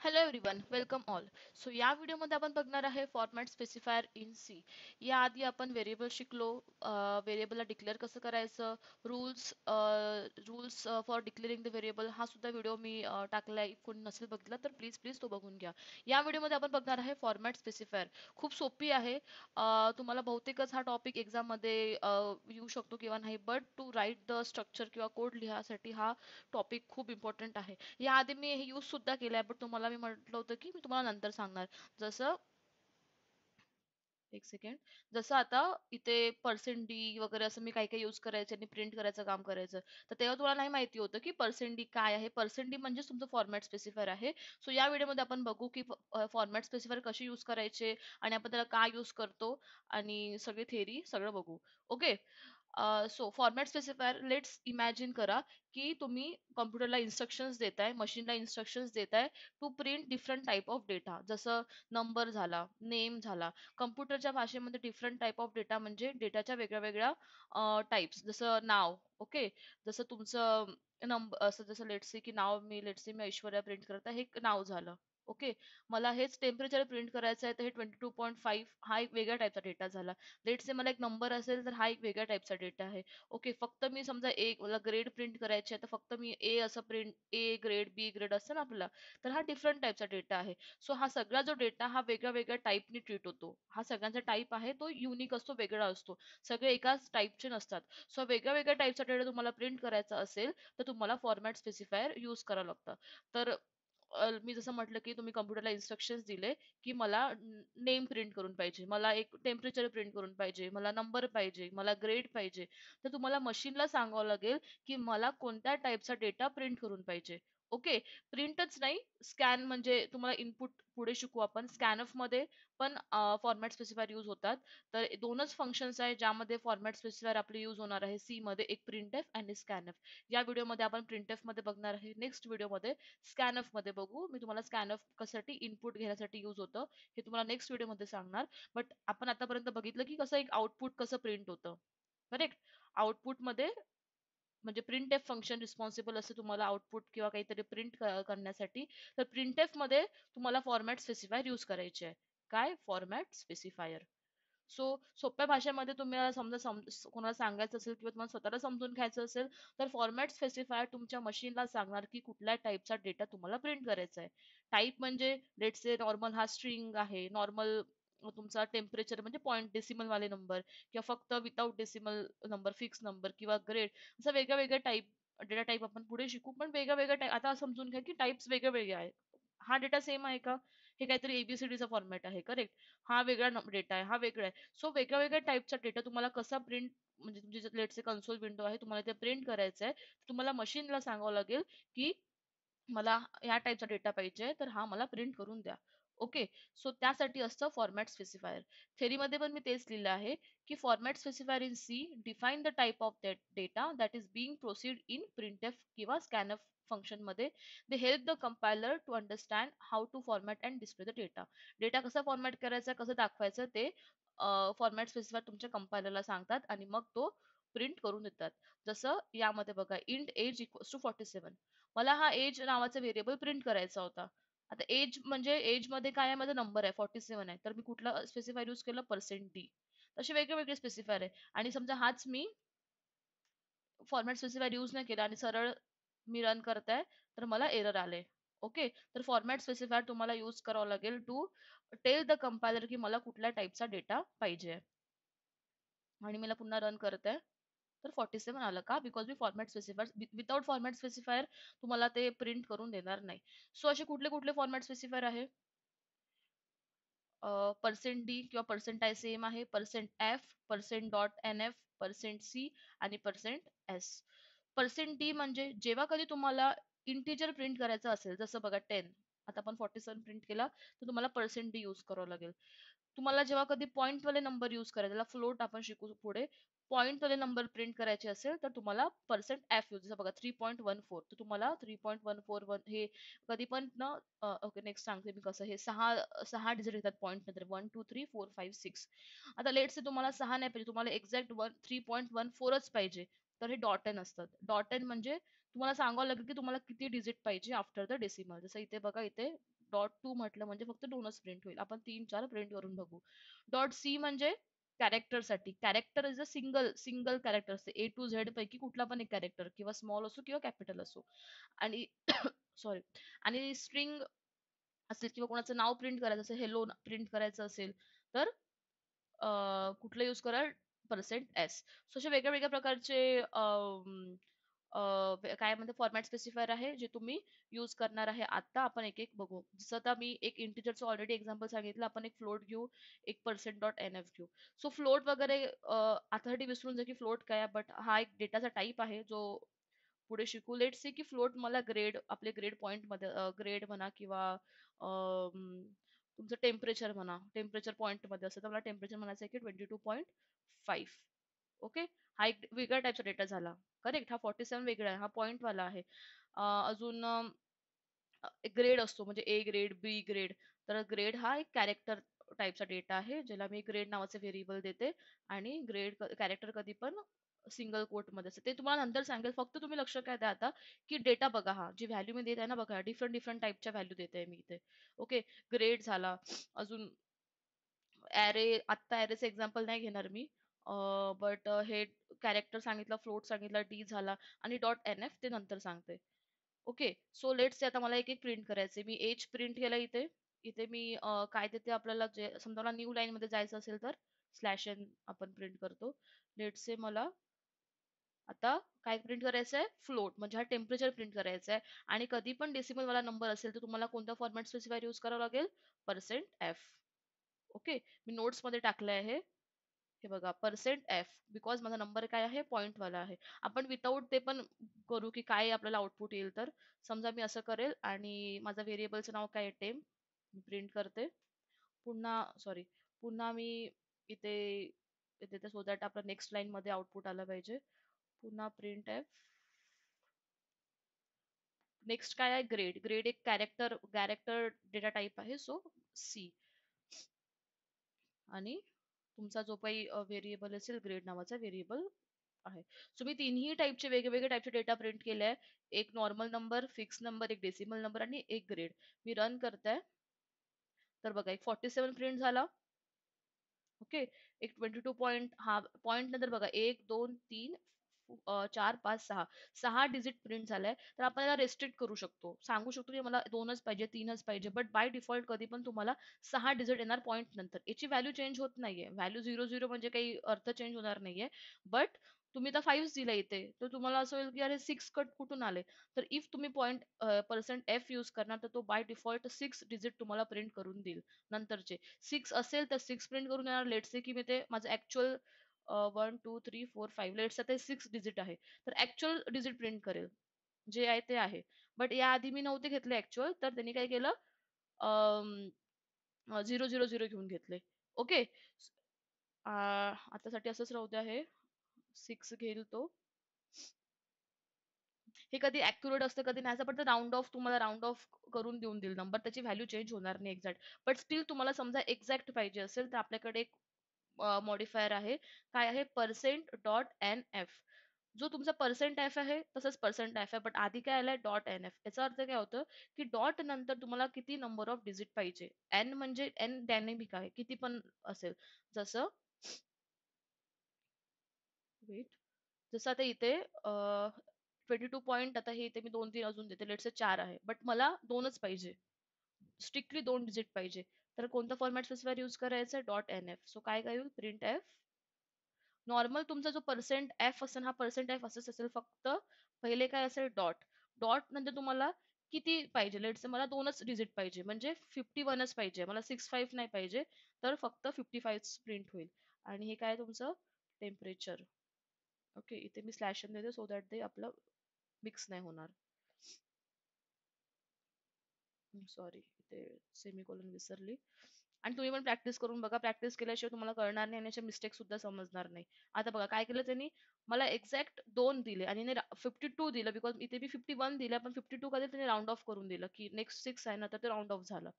Hello everyone, welcome all. So या व्हिडिओमध्ये आपण बघणार आहे फॉर्मॅट स्पेसिफायर इन सी. याआधी आपण व्हेरिएबल शिकलो, व्हेरिएबलला डिक्लेअर कसं करायचं, rules rules for declaring the variable हा सुद्धा व्हिडिओ मी टाकलाय. कोणी नसेल बघितला तर प्लीज प्लीज तो बघून घ्या. या व्हिडिओमध्ये आपण बघणार आहे फॉर्मॅट स्पेसिफायर. खूप सोपी आहे. तुम्हाला बहुतेकच हा टॉपिक एक्झाममध्ये येऊ शकतो किंवा नाही, but to write the structure किंवा कोड लिहासाठी हा टॉपिक खूप इम्पॉर्टंट आहे. याआधी मी हे यूज सुद्धा केलंय, पण तुम्हाला मी म्हटलं होतं की मी तुम्हाला नंतर सांगणार. जसं एक सेकंड. जसं आता इथे पर्सेंट डी वगैरे असं मी काही काही यूज करायचे आणि प्रिंट करायचं काम करायचं. तर तेव्हा तुम्हाला नाही माहिती होतं की पर्सेंट डी काय आहे. पर्सेंट डी म्हणजे तुमचं फॉर्मॅट स्पेसिफायर आहे. सो या व्हिडिओमध्ये आपण बघू की फॉर्मॅट स्पेसिफायर कशी यूज करायचे आणि आपण त्याला काय यूज करतो आणि सगळी थेअरी सगळं बघू. Okay. So format specifier, let's imagine करा की तुम्ही कॉम्प्युटरला इन्स्ट्रक्शन्स देताय, मशीनला इन्स्ट्रक्शन्स देताय to print different type of data. जसं नंबर झाला, नेम झाला. कम्प्युटरच्या भाषेमध्ये डिफरंट टाईप ऑफ डेटा म्हणजे डेटाच्या वेगळ्या वेगळ्या टाईप्स. जसं नाव, ओके. जसं तुमचं नंबर, असं जसं लेट्स की नाव, मी ऐश्वर्या प्रिंट करत आहे, हे एक नाव झालं. ओके. मला हेच टेम्परेचर प्रिंट करायचं आहे, तर हे 22.5 हा एक वेगळ्या टाईपचा डेटा झाला. लेट्स से मला एक नंबर असेल तर हा एक वेगळ्या टाईपचा डेटा आहे. ओके. फक्त मी समजा एक मला ग्रेड प्रिंट करायचे आहे, तर फक्त मी ए असं print, A grade, B grade असतं ना आपल्याला, तर हा डिफरंट टाईपचा डेटा आहे. सो हा सगळा जो डेटा हा वेगळ्या वेगळ्या टाईपनी ट्रीट होतो. हा सगळ्यांचा टाईप आहे तो युनिक असतो, वेगळा असतो. सगळे एकाच टाईपचे नसतात. सो वेगळ्या वेगळ्या टाईपचा डेटा तुम्हाला प्रिंट करायचा असेल तर तुम्हाला फॉर्मॅट स्पेसिफायर यूज करावं लागतं. तर मी जसं म्हटलं की तुम्ही कम्प्युटरला इन्स्ट्रक्शन्स दिले की मला नेम प्रिंट करून पाहिजे, मला एक टेम्परेचर प्रिंट करून पाहिजे, मला नंबर पाहिजे, मला ग्रेड पाहिजे. तर तुम्हाला मशीनला सांगावं लागेल की मला कोणत्या टाईपचा डेटा प्रिंट करून पाहिजे. ओके. प्रिंटच नाही, स्कॅन म्हणजे तुम्हाला इनपुट पुढे शिकू आपण. स्कॅनएफ मध्ये पण फॉर्मॅट स्पेसिफायर यूज होतात. तर दोनच फंक्शन्स आहे ज्यामध्ये फॉर्मॅट स्पेसिफायर आपले यूज होणार आहे सी मध्ये, एक प्रिंटएफ आणि स्कॅनएफ. या व्हिडिओमध्ये आपण प्रिंटएफ मध्ये बघणार आहे. नेक्स्ट व्हिडिओमध्ये स्कॅनएफ मध्ये बघू. मी तुम्हाला स्कॅनएफ कशासाठी, इनपुट घेण्यासाठी यूज होतं हे तुम्हाला नेक्स्ट व्हिडिओमध्ये सांगणार. बट आपण आतापर्यंत बघितलं की कसं एक आउटपुट कसं प्रिंट होतं. करेक्ट. आउटपुटमध्ये म्हणजे प्रिंटएफ फंक्शन रिस्पॉन्सिबल असते तुम्हाला आउटपुट किंवा काहीतरी प्रिंट करण्यासाठी. तर प्रिंटएफ मध्ये तुम्हाला फॉर्मॅट स्पेसिफायर यूज करायचे आहे. काय? Format specifier. सो सोप्या भाषेमध्ये तुम्हाला समजा कोणाला सांगायचं असेल किंवा तुम्हाला स्वतःला समजून घ्यायचं असेल, तर फॉर्मॅट स्पेसिफायर तुमच्या मशीनला सांगणार की कुठल्या टाईपचा डेटा तुम्हाला प्रिंट करायचा आहे. टाईप म्हणजे लेट्स से नॉर्मल हा स्ट्रिंग आहे, नॉर्मल तुमचा टेम्परेचर म्हणजे पॉईंट डेसिमल वाले नंबर, किंवा फक्त without decimal number, fix number किंवा ग्रेड, असं वेगळ्या वेगळ्या टाईप डेटा टाईप आपण पुढे शिकू. पण वेगळ्या वेगळ्या टाईप आता समजून घ्या की टाईप्स वेगळे वेगळे आहेत. हा डेटा सेम आहे का? हे काहीतरी एबीसीडीचा फॉर्मॅट आहे, करेक्ट. हा वेगळा डेटा आहे, हा वेगळा आहे. सो वेगळ्या वेगळ्या टाईपचा डेटा तुम्हाला कसा प्रिंट, म्हणजे तुमची लेट्स कन्सोल विंडो आहे, तुम्हाला ते प्रिंट करायचं आहे, तुम्हाला मशीनला सांगावं लागेल की मला ह्या टाईपचा डेटा पाहिजे, तर हा मला प्रिंट करून द्या. ओके. सो त्यासाठी असतं फॉर्मॅट स्पेसिफायर. थेरीमध्ये पण मी तेच लिहिलं आहे की format specifier in C define the type of that data that is being proceed in printf किंवा स्कॅनएफ फंक्शन मध्ये. They help the compiler to understand how to format and display the data. Data कसा format करायचा, कसं दाखवायचं ते format specifier तुमच्या कंपायलरला सांगतात आणि मग तो प्रिंट करून देतात. जसं यामध्ये बघा, इंट एज इक्वल्स टू 47. मला हा एज नावाचा व्हेरिएबल प्रिंट करायचा होता. आता एज म्हणजे एज मध्ये काय आहे, माझा नंबर आहे 47 आहे, तर मी कुठला स्पेसिफायर यूज केलं? Percent D. तसे वेगळे वेगळे स्पेसिफायर आहे. आणि समजा हाच मी फॉर्मॅट स्पेसिफायर यूज नाही केला आणि सरळ मी रन करताय, तर मला एरर आले. ओके. तर फॉर्मॅट स्पेसिफायर तुम्हाला यूज करावं लागेल टू टेल द कंपायलर की मला कुठल्या टाईपचा डेटा पाहिजे. आणि मला पुन्हा रन करताय, तर 47 आलं का? Because me format specifier, without format specifier तुम्हाला ते प्रिंट करून देणार नाही. सो असे कुठले कुठले फॉर्मॅट स्पेसिफायर आहे? पर्सेंट डी किंवा पर्सेंटाय सेम आहे, percent F, percent dot N F, percent C आणि पर्सेंट एस. पर्सेंट डी म्हणजे जेव्हा कधी तुम्हाला इंटिजर प्रिंट करायचं असेल, जसं बघा 10, आता आपण 47 प्रिंट केला, तर तुम्हाला पर्सेंट डी यूज करावं लागेल. तुम्हाला जेव्हा कधी पॉइंट वाले नंबर यूज करायचे, त्याला फ्लोट आपण शिकू पुढे, पॉइंट वाले नंबर प्रिंट करायचे असेल, तर तुम्हाला पर्सेंट एफ यूज, जसं बघा 3.14, तर तुम्हाला 3.141 हे कधी पण ना. ओके, नेक्स्ट सांगते मी कसं. हे सहा सहा डिजिट येतात पॉईंट नंतर, 1 2 3 4 5 6. आता लेट से तुम्हाला सहा नाही पाहिजे, तुम्हाला एक्झॅक्ट 3.14च पाहिजे, तर हे डॉट एन असतात. डॉट एन म्हणजे तुम्हाला सांगावं लागेल की तुम्हाला किती डिजिट पाहिजे आफ्टर द डेसिमल. जसं इथे बघा, इथे डॉट टू म्हटलं म्हणजे फक्त 2च प्रिंट होईल. आपण 3-4 प्रिंट करून बघू. डॉट सी म्हणजे कॅरेक्टर साठी. Character is a single single character असते. ए टू झेड पैकी कुठला पण एक कॅरेक्टर, किंवा स्मॉल असो किंवा कॅपिटल असो. आणि सॉरी, आणि स्ट्रिंग असेल किंवा कोणाचं नाव प्रिंट करायचं असेल, हेलो प्रिंट करायचं असेल, तर कुठलं यूज कराल? Percent S. सो असे वेगळ्या वेगळ्या प्रकारचे काय म्हणते फॉर्मॅट स्पेसिफायर आहे जे तुम्ही यूज करणार आहे. आता आपण एक एक बघू. जसं आता मी एक इंटिजरचं ऑलरेडी एक्झाम्पल सांगितलं. आपण एक फ्लोट घेऊ, एक पर्सेंट डॉट एन एफ घेऊ. सो फ्लोट वगैरे आतासाठी विसरून जा की फ्लोट काय आहे, बट हा एक डेटाचा टाईप आहे जो पुढे शिकू. लेट से की फ्लोट मला ग्रेड, आपले ग्रेड पॉइंट मध्ये ग्रेड म्हणा, किंवा तुमचं टेम्परेचर म्हणा, टेम्परेचर पॉइंट मध्ये असेल तर मला टेम्परेचर म्हणायचं आहे की 22.5. ओके, हा एक वेगळ्या टाईपचा डेटा झाला. करेक्ट, हा 47 वेगळा आहे, हा पॉइंट वाला आहे. अजून ग्रेड असतो, म्हणजे ए ग्रेड, बी ग्रेड. तर ग्रेड हा एक कॅरेक्टर टाईपचा डेटा आहे, ज्याला मी ग्रेड नावाचे व्हेरिएबल देते. आणि ग्रेड कॅरेक्टर कधी पण सिंगल कोट मध्ये असते, ते तुम्हाला नंतर सांगेल. फक्त तुम्ही लक्ष काय द्या आता, की डेटा बघा, हा जी व्हॅल्यू मी देत आहे ना, बघा डिफरंट डिफरंट टाईपच्या व्हॅल्यू देते मी इथे. ओके, ग्रेड झाला. अजून ॲरे, आत्ता ॲरेचं एक्झाम्पल नाही घेणार मी, बट हे कॅरेक्टर सांगितलं, फ्लोट सांगितलं, डी झाला, आणि डॉट एन एफ ते नंतर सांगते. ओके, सो लेट्स से आता मला एक एक प्रिंट करायचे. मी एज प्रिंट केला इथे. इथे मी काय देते आपल्याला, जे समजा मला न्यू लाईन मध्ये जायचं असेल तर स्लॅश एन आपण प्रिंट करतो. लेट्स से मला आता काय प्रिंट करायचं आहे? फ्लोट, म्हणजे हा टेम्परेचर प्रिंट करायचा आहे. आणि कधी पण डेसिमल वाला नंबर असेल तर तुम्हाला कोणता फॉर्मॅट स्पेसिफायर यूज करावा लागेल? Percent F. ओके, मी नोट्स मध्ये टाकलं आहे. हे बघा, पर्सेंट एफ, बिकॉज माझा नंबर काय आहे? पॉइंट वाला आहे. आपण विदाऊट ते पण करू की काय आपल्याला आउटपुट येईल. तर समजा मी असं करेल, आणि माझं व्हेरिएबलचं नाव काय आहे? टेम. प्रिंट करते. पुन्हा सॉरी, पुन्हा मी इथे इथे सो दॅट आपला नेक्स्ट लाईन मध्ये आउटपुट आलं पाहिजे. पुन्हा प्रिंट एफ. नेक्स्ट काय आहे? ग्रेड. ग्रेड एक कॅरेक्टर कॅरेक्टर डेटा टाईप आहे, सो सी. आणि तुमचा जो काही व्हेरिएबल असेल, ग्रेड नावाचा व्हेरिएबल आहे. सो मी तिन्ही टाईपचे वेगवेगळे टाईपचे डेटा प्रिंट केले आहे. एक नॉर्मल नंबर, फिक्स नंबर, एक डेसिमल नंबर, आणि एक ग्रेड. मी रन करते. तर बघा, एक 47 प्रिंट झाला. ओके, एक 22 पॉईंट, हा पॉईंट नंतर बघा, 1 2 3 4 5 6 6 डिजिट प्रिंट झालाय. तर आपण याला रेस्ट्रिक्ट करू शकतो, सांगू शकतो की मला 2च पाहिजे, 3च पाहिजे, बट बाय डिफॉल्ट कधी पण तुम्हाला 6 डिजिट येणार पॉईंट नंतर. याची व्हॅल्यू चेंज होत नाहीये. व्हॅल्यू 0 0 म्हणजे काही अर्थ चेंज होणार नाहीये. बट तुम्ही आता 5 दिला इथे, तर तुम्हाला असं होईल की अरे 6 कट कुठून आले. तर इफ तुम्ही पॉईंट पर्सेंट एफ यूज करणार, तर तो बाय डिफॉल्ट 6 डिजिट तुम्हाला प्रिंट करून देईल. नंतरचे 6 असेल तर 6 प्रिंट करून येणार. लेट्स से की मी ते माझं ऍक्च्युअल 1 2 3 4 5, लेट्स ते 6 डिजिट आहे, तर ऍक्च्युअल डिजिट प्रिंट करेल, जे आहे ते आहे. बट याआधी मी नव्हते घेतले ऍक्च्युअल, तर त्यांनी काय केलं? 0 0 0 घेऊन घेतले. ओके, आतासाठी असंच राहू द्या. हे 6 घेईल तो. हे कधी ऍक्युरेट असतं, कधी नाही असं, पण राऊंड ऑफ, तुम्हाला राऊंड ऑफ करून देऊन देईल नंबर. त्याची व्हॅल्यू चेंज होणार नाही एक्झॅक्ट. बट स्टील तुम्हाला समजा एक्झॅक्ट पाहिजे असेल, तर आपल्याकडे एक मॉडिफायर आहे. काय आहे? Percent dot N F. जो तुमचा पर्सेंट एफ आहे तसंच पर्सेंट एफ आहे, बट आधी काय आलंय? Dot N F. याचा अर्थ काय होतं की डॉट नंतर तुम्हाला किती नंबर ऑफ डिजिट पाहिजे. एन म्हणजे एन डायनेमिक आहे, किती पण असेल. जसं, वेट, जसं आता इथे 22 पॉईंट, आता हे इथे मी 2 3 अजून देते, लेट्स से 4 आहे, बट मला 2च पाहिजे. स्ट्रिक्टली 2 डिजिट पाहिजे. तर कोणता फॉर्मॅट स्पेसिफायर यूज करायचा? Dot N F. सो काय होईल? Print F. नॉर्मल तुमचा जो पर्सेंट एफ असेल, हा पर्सेंट एफ असंच असेल, फक्त पहिले काय असेल? डॉट. डॉट नंतर तुम्हाला किती पाहिजे? लेट्स से मला 2च डिजिट पाहिजे, म्हणजे 51च पाहिजे मला, 65 नाही पाहिजे. तर फक्त 55 प्रिंट होईल. आणि हे काय तुमचं? टेम्परेचर. ओके, इथे मी स्लॅश एन देते, सो दॅट ते आपलं मिक्स नाही होणार. सॉरी, इथे सेमीकोलन विसरली. आणि तुम्ही पण प्रॅक्टिस करून बघा. प्रॅक्टिस केल्याशिवाय तुम्हाला कळणार नाही, आणि अशा मिस्टेक सुद्धा समजणार नाही. आता बघा काय केलं त्यांनी, मला एक्झॅक्ट 2 दिले आणि 52 दिलं, बिकॉज इथे मी 51 दिलं, पण 52 कधी त्यांनी राऊंड ऑफ करून दिलं की नेक्स्ट 6 आहे ना, तर ते राऊंड ऑफ झालं.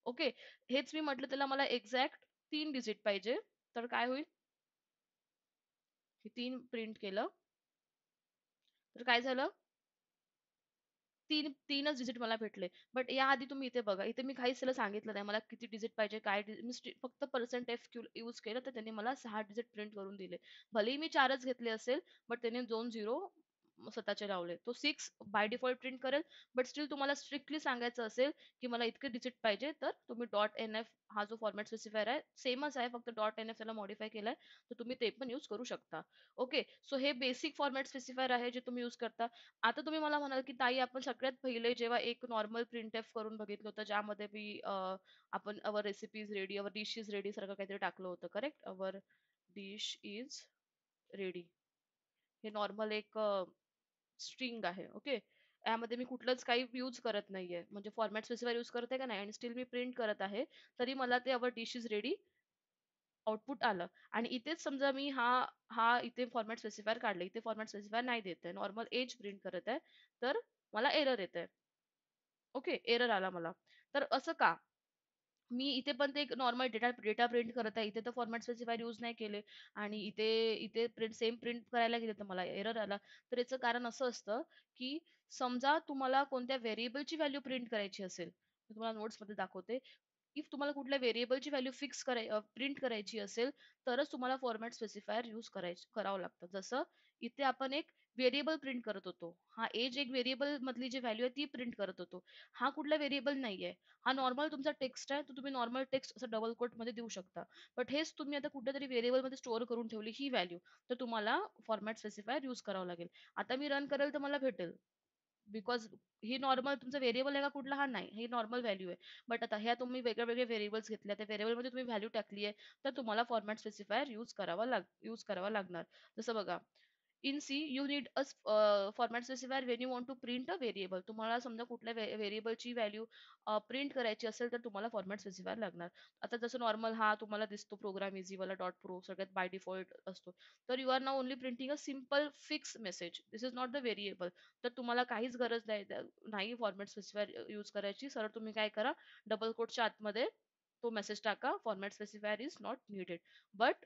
ओके, हेच मी म्हटलं त्याला मला एक्झॅक्ट 3 डिजिट पाहिजे. तर काय होईल? हे 3 प्रिंट केलं, तर काय झालं? तीनच डिजिट मला भेटले. बट याआधी तुम्ही इथे बघा, इथे मी काहीच त्याला सांगितलं नाही मला किती डिजिट पाहिजे, काय मी फक्त पर्सेंट यूज केलं, तर त्यांनी मला 6 डिजिट प्रिंट करून दिले. भलेही मी 4च घेतले असेल, बट त्याने 2 झिरो स्वतःचे लावले. तो 6 बाय डिफॉल्ट प्रिंट करेल, बट स्टिल तुम्हाला स्ट्रिक्टली सांगायचं असेल, की मला इतके डिजिट पाहिजे, तर तुम्ही डॉट एन एफ हा जो फॉर्मॅट स्पेसिफायर आहे, सेमच आहे, फक्त डॉट एन एफ त्याला मॉडिफाय केलाय, तर तुम्ही ते पण यूज करू शकता. ओके, सो हे बेसिक फॉर्मॅट स्पेसिफायर आहे जे तुम्ही यूज करता. आता तुम्ही मला म्हणाल, की ताई आपण सगळ्यात पहिले जेव्हा एक नॉर्मल प्रिंटएफ करून बघितलं होतं, ज्यामध्ये मी आपण our recipes ready, our dish is ready सारखं काहीतरी टाकलं होतं, correct? Our dish is ready. हे नॉर्मल एक स्ट्रिंग आहे, ओके. यामध्ये मी कुठलंच काही यूज करत नाहीये, म्हणजे फॉर्मॅट स्पेसिफायर यूज करते का नाही, आणि स्टील मी प्रिंट करत आहे, तरी मला ते our dish is ready output आलं. आणि इथेच समजा मी हा हा इथे फॉर्मॅट स्पेसिफायर काढले, इथे फॉर्मॅट स्पेसिफायर नाही देत आहे, नॉर्मल एज प्रिंट करत आहे, तर मला एरर येत आहे. ओके, एरर आला मला. तर असं का? मी इथे पण ते एक नॉर्मल डेटा डेटा प्रिंट करत आहे. इथे तर फॉर्मॅट स्पेसिफायर यूज नाही केले, आणि इथे इथे सेम प्रिंट करायला गेले तर मला एरर आला. तर याचं कारण असं असतं, की समजा तुम्हाला कोणत्या व्हेरिएबलची व्हॅल्यू प्रिंट करायची असेल, मी तुम्हाला नोट्समध्ये दाखवते. इफ तुम्हाला कुठल्या व्हेरिएबलची व्हॅल्यू प्रिंट करायची असेल, तरच तुम्हाला फॉर्मॅट स्पेसिफायर यूज करावं लागतं. जसं इथे आपण एक व्हेरिएबल प्रिंट करत होतो. हा एज एक व्हेरिएबल मधली जी व्हॅल्यू आहे ती प्रिंट करत होतो. हा कुठला व्हेरिएबल नाहीये. हा नॉर्मल तुमचा टेक्स्ट आहे, तर तुम्ही नॉर्मल टेक्स्ट असं डबल कोट मध्ये देऊ शकता. बट हेच तुम्ही आता कुठेतरी व्हेरिएबल मध्ये स्टोअर करून ठेवली ही व्हॅल्यू, तर तुम्हाला फॉर्मॅट स्पेसिफायर यूज करावं लागेल. आता मी रन करेल तर मला भेटेल. बिकॉज ही नॉर्मल तुमचा व्हेरिएबल आहे का कुठला, हा नाही, ही नॉर्मल व्हॅल्यू आहे. बट आता ह्या तुम्ही वेगळ्या वेगळ्या व्हेरिएबल्स घेतल्या, त्या व्हेरिएबल मध्ये तुम्ही व्हॅल्यू टाकली आहे, तर तुम्हाला फॉर्मॅट स्पेसिफायर यूज करावा लागणार. जसं बघा, in C you need a format specifier when you want to print a variable. तुम्हाला समजा कुठल्या व्हेरिएबलची व्हॅल्यू प्रिंट करायची असेल, तर तुम्हाला फॉर्मॅट स्पेसिफायर लागणार. आता जसं नॉर्मल हा तुम्हाला दिसतो प्रोग्राम इझी वाला डॉट प्रो सगळ्यात बाय डिफॉल्ट असतो, तर you are now only printing a simple fix message, this is not the variable. तर तुम्हाला काहीच गरज नाही नाही फॉर्मॅट स्पेसिफायर यूज करायची. सरळ तुम्ही काय करा, डबल कोटच्या आतमध्ये तो मेसेज टाका, format specifier is not needed. But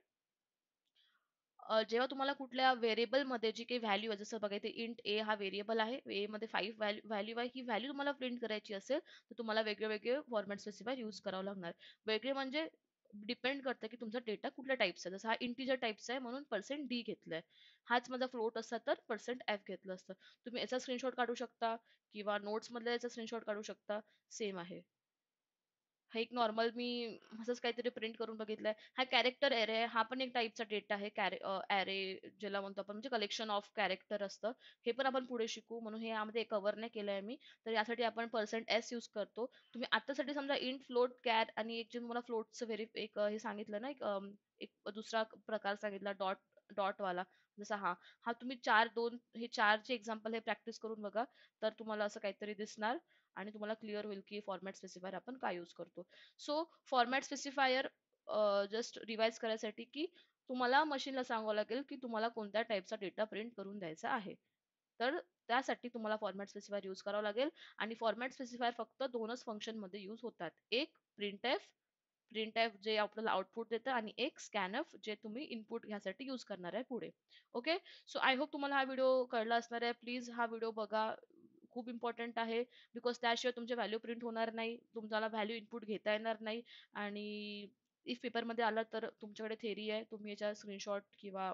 जेव्हा तुम्हाला कुठल्या व्हेरिएबलमध्ये जी काही व्हॅल्यू आहे, जसं बघा इथे इंट ए हा व्हेरिएबल आहे, ए मध्ये 5 व्हॅल्यू आहे, ही व्हॅल्यू तुम्हाला प्रिंट करायची असेल, तर तुम्हाला वेगळे वेगळे फॉर्मॅट स्पेसिफायर यूज करावं लागणार. वेगळे म्हणजे डिपेंड करतं की तुमचा डेटा कुठल्या टाईपचा आहे. जसं हा इंटिजर टाईपचा आहे म्हणून %d घेतलाय. हाच माझा फ्लोट असता तर %f घेतलं असतं. तुम्ही याचा स्क्रीनशॉट काढू शकता, किंवा नोट्स मधल्या याचा स्क्रीनशॉट काढू शकता, सेम आहे. हा एक नॉर्मल मी असंच काहीतरी प्रिंट करून बघितलंय. हा कॅरेक्टर एरे आहे. हा पण एक टाईपचा डेटा आहे. ॲरे ज्याला म्हणतो आपण, म्हणजे कलेक्शन ऑफ कॅरेक्टर असतं. हे पण आपण पुढे शिकू, म्हणून हे यामध्ये कव्हर नाही केलंय मी. तर यासाठी आपण %s यूज करतो. तुम्ही आतासाठी समजा इंट, फ्लोट, कॅर, आणि एक जे तुम्हाला फ्लोटचं एक हे सांगितलं ना, एक दुसरा प्रकार सांगितला डॉट डॉट वाला, जसा हा हा तुम्ही 4 हे 4 एक्झाम्पल हे प्रॅक्टिस करून बघा, तर तुम्हाला असं काहीतरी दिसणार, आणि तुम्हाला क्लिअर होईल की फॉर्मॅट स्पेसिफायर आपण काय यूज करतो. So format specifier just revise करायसाठी, की तुम्हाला मशीनला सांगावं लागेल की तुम्हाला कोणत्या टाईपचा डेटा प्रिंट करून द्यायचा आहे. तर त्यासाठी तुम्हाला फॉर्मॅट स्पेसिफायर यूज करावं लागेल. आणि फॉर्मॅट स्पेसिफायर फक्त 2च फंक्शनमध्ये यूज होतात. एक प्रिंट एफ जे आपल्याला आउटपुट देतं, आणि एक स्कॅनएफ जे तुम्ही इनपुट घ्यासाठी यूज करणार आहे पुढे. ओके, सो आय होप तुम्हाला हा व्हिडिओ कळला असणार आहे. प्लीज हा व्हिडिओ बघा, खूप इम्पॉर्टंट आहे. बिकॉज त्याशिवाय तुमचे व्हॅल्यू प्रिंट होणार नाही, तुम्हाला व्हॅल्यू इनपुट घेता येणार नाही. आणि इफ पेपरमध्ये आला तर तुमच्याकडे थेरी आहे, तुम्ही याच्या स्क्रीनशॉट किंवा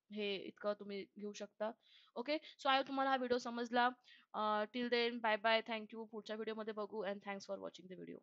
हे इतकं तुम्ही घेऊ शकता. ओके, सो आय तुम्हाला हा व्हिडिओ समजला. Till then bye bye, thank you. पुढच्या व्हिडिओमध्ये बघू, and thanks for watching the video.